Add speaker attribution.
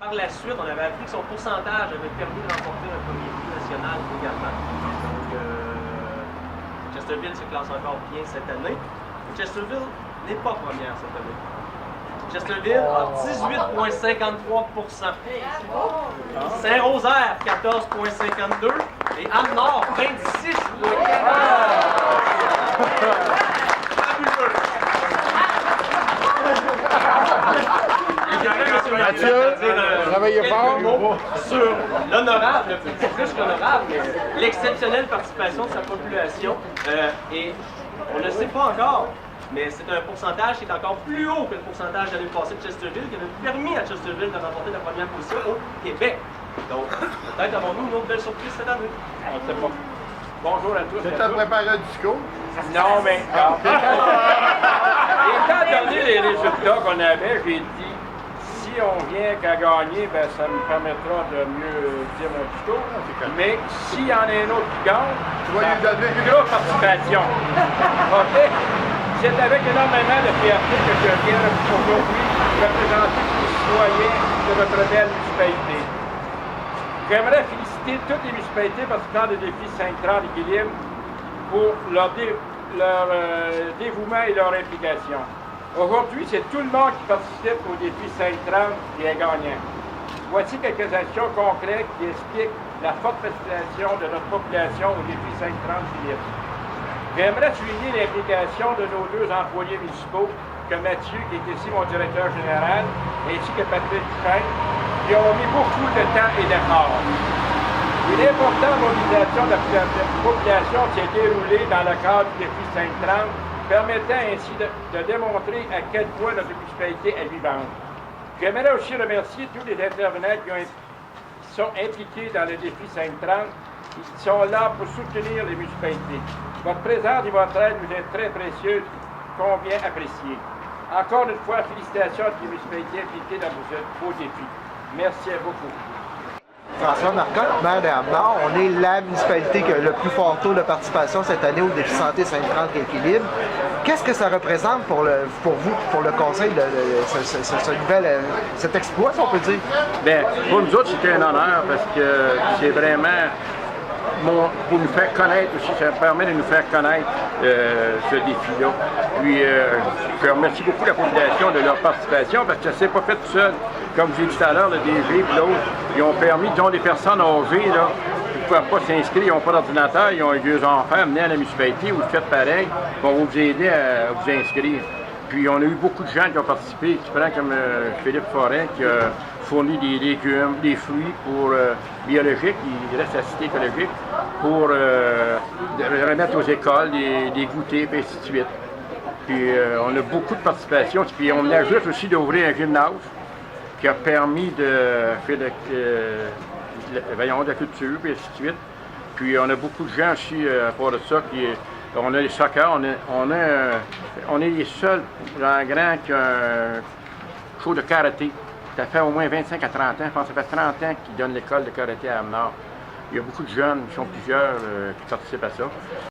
Speaker 1: Par la suite, on avait appris que son pourcentage avait permis de remporter un premier prix national également. Donc, Chesterville se classe encore bien cette année. Chesterville n'est pas première cette année. Chesterville a 18,53%. Saint-Rosaire, 14,52%. Et Anne-Nord, 26,40%.
Speaker 2: Mathieu, travaillez fort.
Speaker 1: Sur l'honorable, plus qu'honorable, mais l'exceptionnelle participation de sa population. Et on ne sait pas encore, mais c'est un pourcentage qui est encore plus haut que le pourcentage de l'année passée de Chesterville, qui avait permis à Chesterville de remporter la première position au Québec. Donc, peut-être avons-nous une autre belle surprise cette année.
Speaker 3: On ne sait pas. Bonjour à tous.
Speaker 2: Tu as préparé un discours?
Speaker 3: Non, mais étant donné les résultats qu'on avait, j'ai dit, si on vient qu'à gagner, ben, ça me permettra de mieux dire mon discours. Mais s'il y en a un autre qui gagne,
Speaker 2: Tu vas lui donner
Speaker 3: plus grosse participation. OK? C'est avec énormément de fierté que je viens aujourd'hui représenter les citoyens de notre belle municipalité. J'aimerais féliciter toutes les municipalités participant au défi 530 équilibre pour leur dévouement et leur implication. Aujourd'hui, c'est tout le monde qui participe au défi 530 qui est gagnant. Voici quelques actions concrètes qui expliquent la forte participation de notre population au défi 530 équilibre. J'aimerais souligner l'implication de nos deux employés municipaux, que Mathieu, qui est ici mon directeur général, ainsi que Patrick Duchesne, qui ont mis beaucoup de temps et d'efforts. Une importante mobilisation de la population s'est déroulée dans le cadre du défi 530, permettant ainsi de démontrer à quel point notre municipalité est vivante. J'aimerais aussi remercier tous les intervenants qui sont impliqués dans le défi 530 et qui sont là pour soutenir les municipalités. Votre présence et votre aide nous est très précieuse, combien appréciée. Encore une fois, félicitations à toutes les municipalités impliquées dans vos beaux défis. Merci à beaucoup.
Speaker 4: François Marcotte, maire d'Amnord, on est la municipalité qui a le plus fort taux de participation cette année au défi santé 530 équilibre. Qu'est-ce que ça représente pour vous, pour le conseil, de cet exploit, si on peut dire?
Speaker 3: Bien, pour nous autres, c'était un honneur parce que c'est vraiment pour nous faire connaître aussi, ça permet de nous faire connaître ce défi-là. Puis, je remercie beaucoup la population de leur participation parce que ça ne s'est pas fait tout seul. Comme j'ai dit tout à l'heure, le DG et l'autre, ils ont permis, disons, des personnes âgées, là, qui ne pouvaient pas s'inscrire, ils n'ont pas d'ordinateur, ils ont eu deux enfants, amenés à la municipalité, vous faites pareil, on va vous aider à vous inscrire. Puis on a eu beaucoup de gens qui ont participé, tu prends comme Philippe Forêt qui a fourni des légumes, des fruits pour biologiques, il reste à cité écologique, pour remettre aux écoles des goûters, et ainsi de suite. Puis on a beaucoup de participation, puis on ajoute aussi d'ouvrir un gymnase qui a permis de faire de la culture, et ainsi de suite. Puis on a beaucoup de gens aussi à part de ça on a les soccer, on est les seuls en grand qui ont un show de karaté. Ça fait au moins 25 à 30 ans, je pense que ça fait 30 ans qu'ils donnent l'école de karaté à Amnord. Il y a beaucoup de jeunes, ils sont plusieurs qui participent à ça.